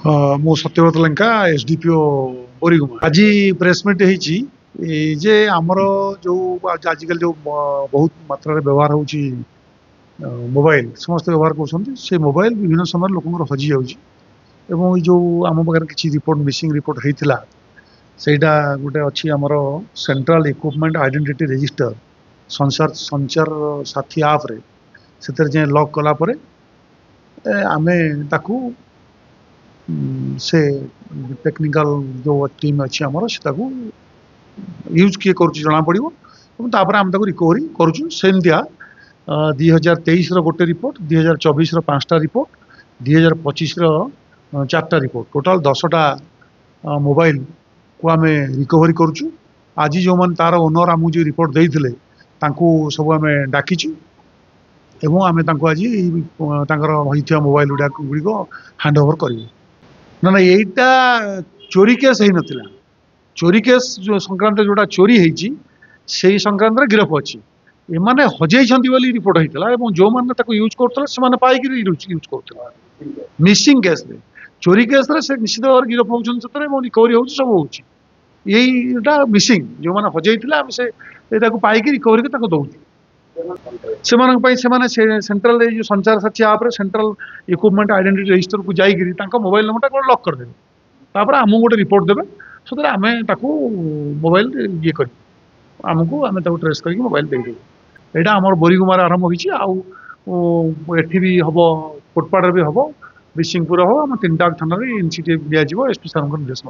ମୁଁ ସତ୍ୟବ୍ରତ ଲେଙ୍କା ଏସଡିପିଓ ବୋରିଗୁମା। ଆଜି ପ୍ରେସମିଟ୍ ହେଇଛି ଯେ ଆମର ଯୋଉ ଆଜିକାଲି ଯୋଉ ବହୁତ ମାତ୍ରାରେ ବ୍ୟବହାର ହଉଛି ମୋବାଇଲ ସମସ୍ତେ ବ୍ୟବହାର କରୁଛନ୍ତି। ସେ ମୋବାଇଲ ବିଭିନ୍ନ ସମୟରେ ଲୋକଙ୍କର ହଜି ଯାଉଛି ଏବଂ ଏଇ ଯୋଉ ଆମ ପାଖରେ କିଛି ରିପୋର୍ଟ ମିସିଂ ରିପୋର୍ଟ ହେଇଥିଲା ସେଇଟା ଗୋଟେ ଅଛି ଆମର ସେଣ୍ଟ୍ରାଲ ଇକ୍ୱିପମେଣ୍ଟ ଆଇଡେଣ୍ଟିଟି ରେଜିଷ୍ଟର ସଞ୍ଚାର ସାଥୀ ଆପ୍ରେ ସେଥିରେ ଯାଇ ଲକ୍ କଲା ପରେ ଆମେ ତାକୁ से टेक्निकल जो टीम अच्छी आमर से यूज किए कर जना पड़ो आम रिकवरी करुँ सेमतिया 2023 गोटे रिपोर्ट 2024 5टा रिपोर्ट 2025 4टा रिपोर्ट टोटाल 10टा मोबाइल को आम रिकवरी करुँ। आज जो मैंने तार ओनर आमको जो रिपोर्ट देते सब आम डाकिचु एवं आम आज मोबाइल गुड़िक हैंड ओवर करूँ। ना यहीटा चोरी केस है नथिला। चोरी केस जो संक्रांत जोटा चोरी होती से संक्रांत गिरफ अच्छी एमाने हजेइछंती बोली रिपोर्ट होता है जो मैंने यूज करते से पाइक यूज करते मिसिंग केस रे चोरी केस रे से निश्चित भाव गिरफ होती रिकवरी हो सब हो यहीटा मिसिंग जो मैंने हजेइथिला हम से पाइक रिकवरी को दौर सेंट्रल जो संचार साथी आप सेंट्रल इक्विपमेंट आइडेंटिटी रजिस्टर को जाइए मोबाइल नंबर टा लॉक करदे आमको गोटे रिपोर्ट देवे से आम मोबाइल ये कर आमको आम ट्रेस कर मोबाइल देदेव। यहाँ आम बोरीगुमार आरंभ होती भी हम कोटपाड़ भी हम बिशिंगपुर हम 3टा थाना इनिशिएटिव दिज्व एसपी सार निर्देश।